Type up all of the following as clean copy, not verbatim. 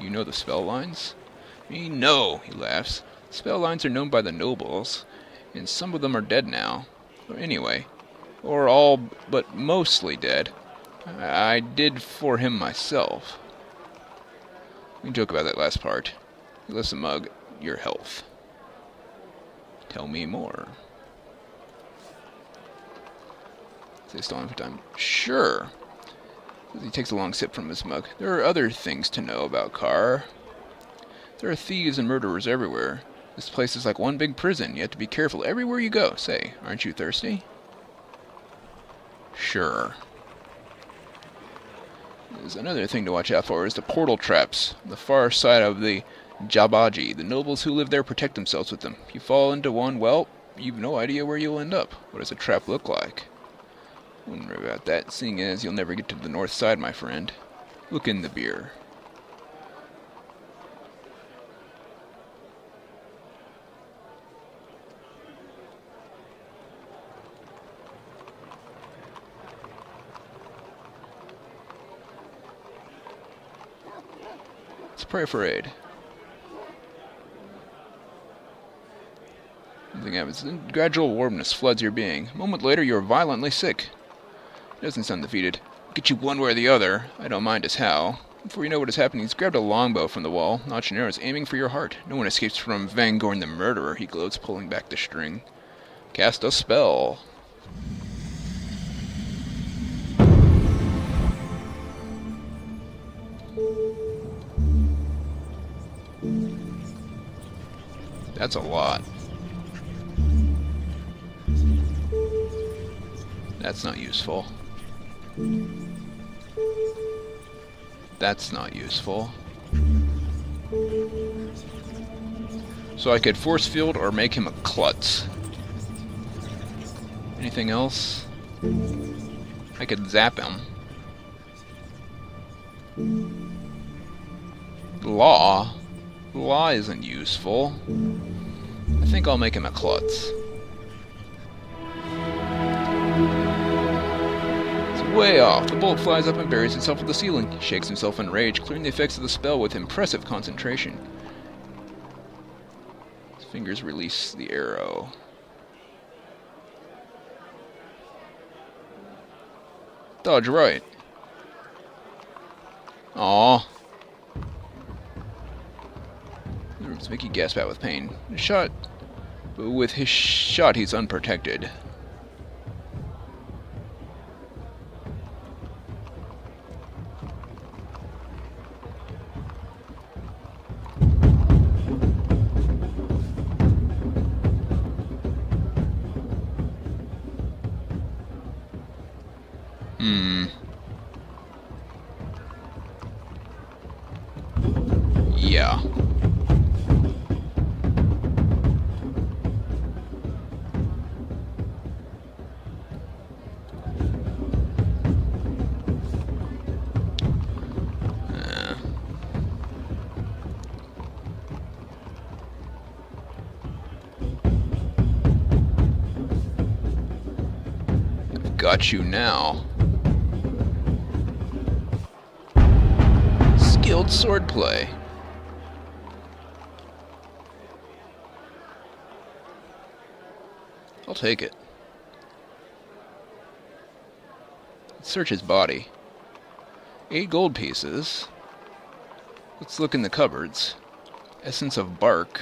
You know the spell lines? Me, no, he laughs. Spell lines are known by the nobles, and some of them are dead now. Anyway, or all but mostly dead. I did for him myself. We can joke about that last part. Listen, Mug, your health. Tell me more. Stay stalling for time. Sure. He takes a long sip from his mug. There are other things to know about Carr. There are thieves and murderers everywhere. This place is like one big prison. You have to be careful everywhere you go. Say, aren't you thirsty? Sure. There's another thing to watch out for is the portal traps on the far side of the Jabaji. The nobles who live there protect themselves with them. If you fall into one, well, you've no idea where you'll end up. What does a trap look like? Wouldn't worry about that, seeing as you'll never get to the north side, my friend. Look in the beer. Let's pray for aid. Something happens. Gradual warmness floods your being. A moment later, you're violently sick. He doesn't sound defeated. Get you one way or the other. I don't mind as how. Before you know what is happening, he's grabbed a longbow from the wall. Notching arrows, aiming for your heart. No one escapes from Van Gorn the murderer, he gloats, pulling back the string. Cast a spell. That's a lot. That's not useful. That's not useful. So I could force field or make him a klutz. Anything else? I could zap him. Law? Law isn't useful. I think I'll make him a klutz. Way off. The bolt flies up and buries itself in the ceiling. He shakes himself in rage, clearing the effects of the spell with impressive concentration. His fingers release the arrow. Dodge right. Aww. Let's make you gasp out with pain. With his shot, he's unprotected. Yeah. I've got you now. Skilled swordplay. I'll take it. Let's search his body. 8 gold pieces. Let's look in the cupboards. Essence of bark.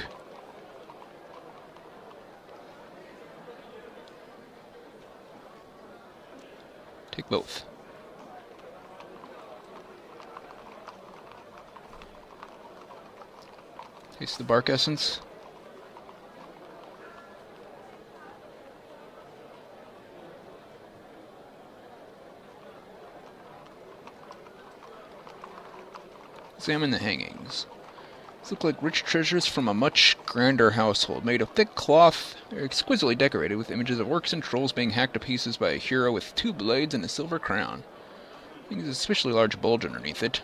Take both. Taste the bark essence. Examine the hangings. These look like rich treasures from a much grander household, made of thick cloth. They're exquisitely decorated with images of orcs and trolls being hacked to pieces by a hero with 2 blades and a silver crown. There's a especially large bulge underneath it.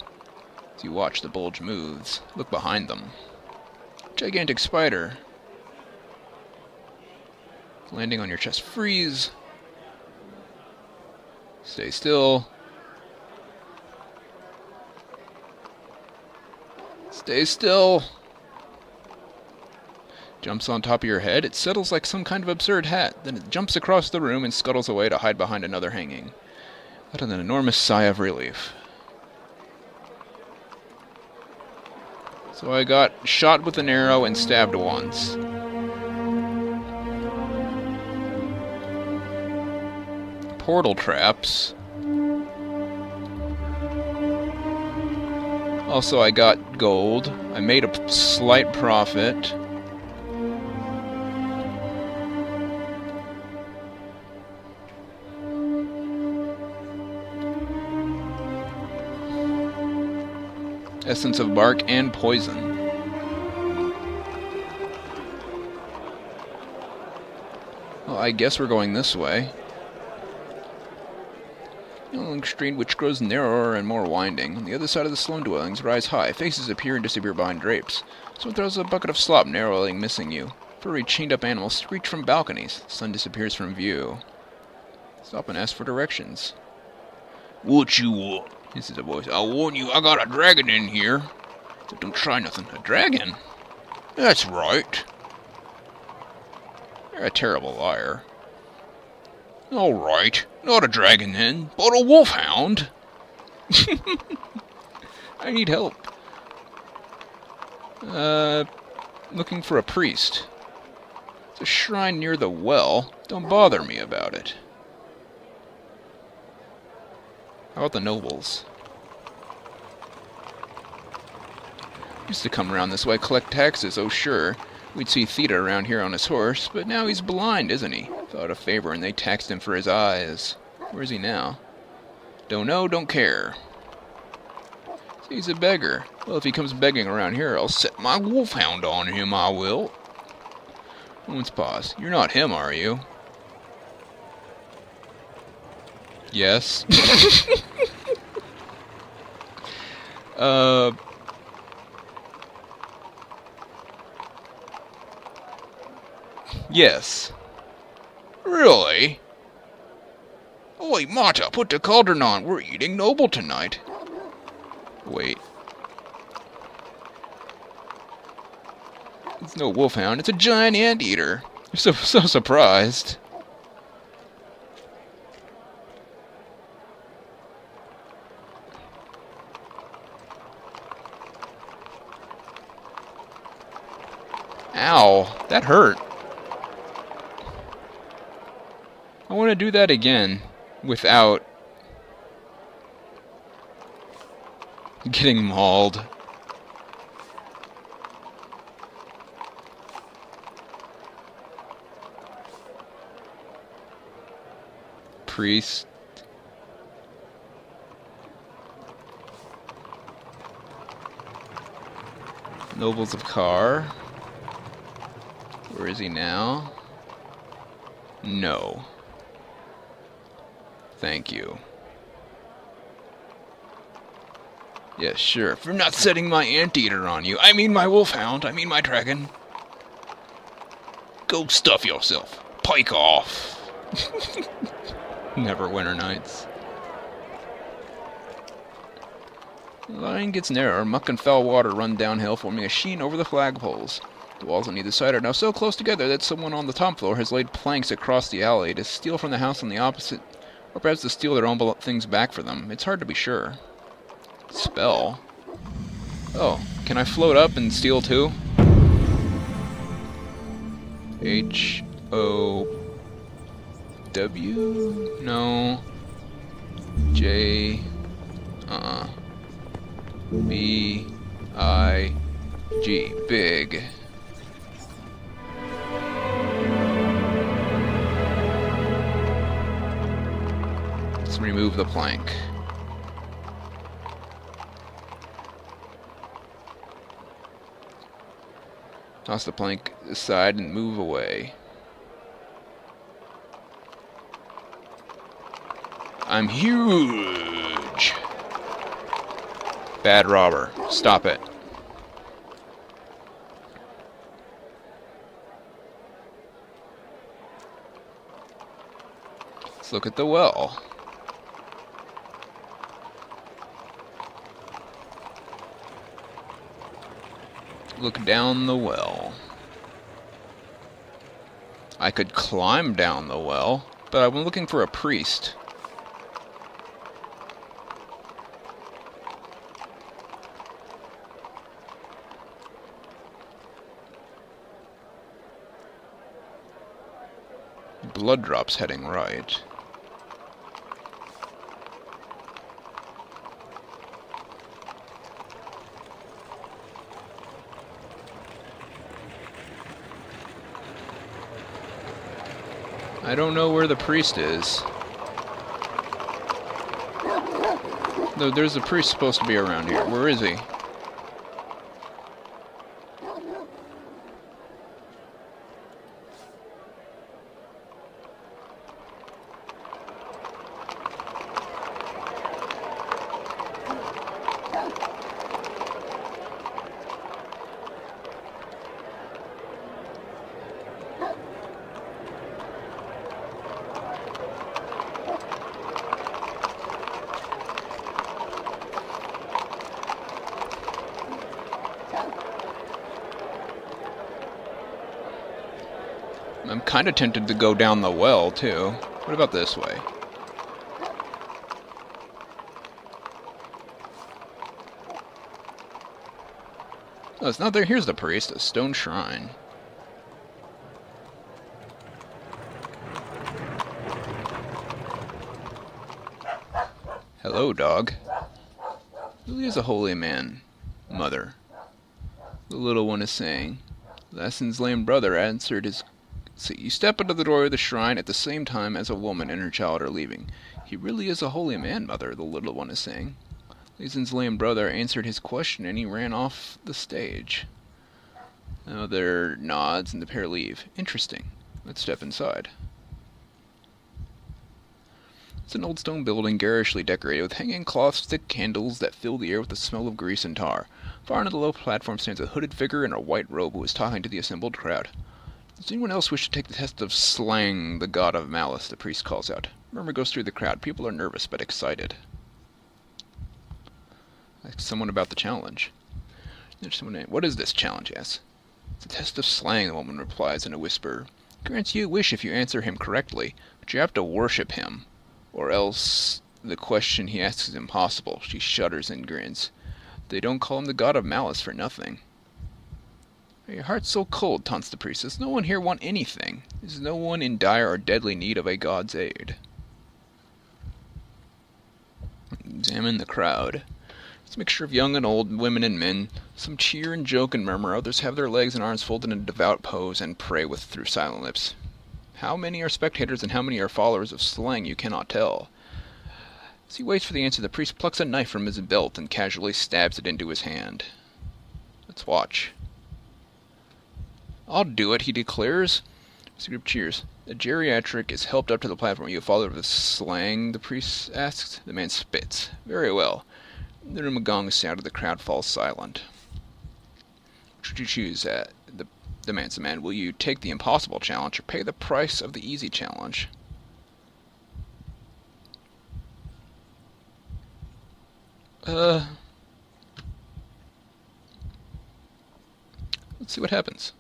As you watch, the bulge moves. Look behind them. Gigantic spider. Landing on your chest. Freeze. Stay still. Stay still. Jumps on top of your head. It settles like some kind of absurd hat. Then it jumps across the room and scuttles away to hide behind another hanging. What an enormous sigh of relief. So I got shot with an arrow and stabbed once. Portal traps. Also, I got gold. I made a slight profit. Essence of bark and poison. Well, I guess we're going this way. A long street which grows narrower and more winding. On the other side of the slum dwellings rise high. Faces appear and disappear behind drapes. Someone throws a bucket of slop, narrowly missing you. Furry, chained-up animals screech from balconies. The sun disappears from view. Stop and ask for directions. What you want? This is a voice. I warn you, I got a dragon in here. So don't try nothing. A dragon? That's right. You're a terrible liar. All right. Not a dragon then, but a wolfhound. I need help. Looking for a priest. It's a shrine near the well. Don't bother me about it. How about the nobles? Used to come around this way, collect taxes, oh sure. We'd see Theta around here on his horse, but now he's blind, isn't he? Thought a favor and they taxed him for his eyes. Where's he now? Don't know, don't care. So he's a beggar. Well, if he comes begging around here, I'll set my wolfhound on him, I will. Let's pause. You're not him, are you? Yes. Yes. Really? Oi, Mata, put the cauldron on. We're eating noble tonight. Wait. It's no wolfhound. It's a giant anteater. You're so surprised. Ow, that hurt. I want to do that again without getting mauled. Priest. Nobles of Kar. Where is he now? No. Thank you. Yes, sure. For not setting my anteater on you. I mean my wolfhound. I mean my dragon. Go stuff yourself. Pike off. Never-winter nights. The line gets narrower. Muck and foul water run downhill, forming a sheen over the flagpoles. The walls on either side are now so close together that someone on the top floor has laid planks across the alley to steal from the house on the opposite, or perhaps to steal their own things back for them. It's hard to be sure. Spell? Oh, can I float up and steal too? H-O-W? No. J... B-I-G. Big. Let's remove the plank. Toss the plank aside and move away. I'm huge! Bad robber. Stop it. Let's look at the well. look down the well. I could climb down the well, but I'm looking for a priest. Blood drops heading right. I don't know where the priest is. No, there's a priest supposed to be around here. Where is he? I'm kind of tempted to go down the well, too. What about this way? Oh, it's not there. Here's the priest, a stone shrine. Hello, dog. Who is a holy man, mother? The little one is saying. Lassen's lame brother answered his... See, you step into the doorway of the shrine at the same time as a woman and her child are leaving. He really is a holy man, mother, the little one is saying. Lassen's lame brother answered his question and he ran off the stage. The mother nods and the pair leave. Interesting. Let's step inside. It's an old stone building garishly decorated with hanging cloths, thick candles that fill the air with the smell of grease and tar. Far into the low platform stands a hooded figure in a white robe who is talking to the assembled crowd. Does anyone else wish to take the test of slaying the god of malice? The priest calls out. Murmur goes through the crowd. People are nervous but excited. Ask someone about the challenge. What is this challenge? Yes. It's a test of slaying, the woman replies in a whisper. Grants you a wish if you answer him correctly, but you have to worship him, or else the question he asks is impossible. She shudders and grins. They don't call him the god of malice for nothing. Your heart's so cold, taunts the priest. Does no one here want anything? Is no one in dire or deadly need of a god's aid? Examine the crowd. It's a mixture of young and old, women and men. Some cheer and joke and murmur. Others have their legs and arms folded in a devout pose and pray through silent lips. How many are spectators and how many are followers of slang you cannot tell. As he waits for the answer, the priest plucks a knife from his belt and casually stabs it into his hand. Let's watch. I'll do it, he declares. The group cheers. The geriatric is helped up to the platform. You follow the slang, the priest asks. The man spits. Very well. The room of gong sounded. The crowd falls silent. What should you choose? Demands the man. Will you take the impossible challenge or pay the price of the easy challenge? Let's see what happens.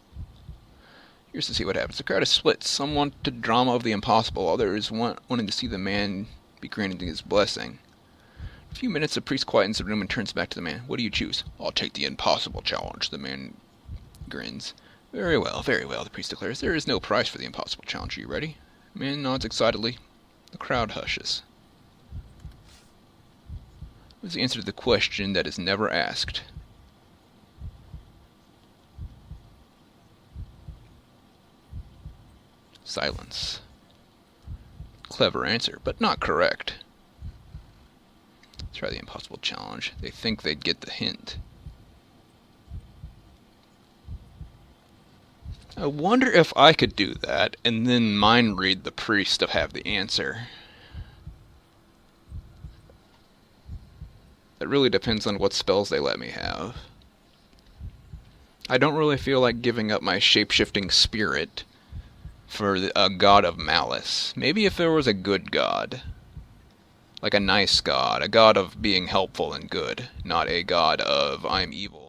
Here's to see what happens. The crowd is split. Some want the drama of the impossible. Others wanting to see the man be granted his blessing. For a few minutes, the priest quietens the room and turns back to the man. What do you choose? I'll take the impossible challenge. The man grins. Very well, the priest declares. There is no price for the impossible challenge. Are you ready? The man nods excitedly. The crowd hushes. What's the answer to the question that is never asked? Silence. Clever answer, but not correct. Try the impossible challenge. They think they'd get the hint. I wonder if I could do that and then mind read the priest to have the answer. It really depends on what spells they let me have. I don't really feel like giving up my shape-shifting spirit for a god of malice. Maybe if there was a good god. Like a nice god. A god of being helpful and good. Not a god of I'm evil.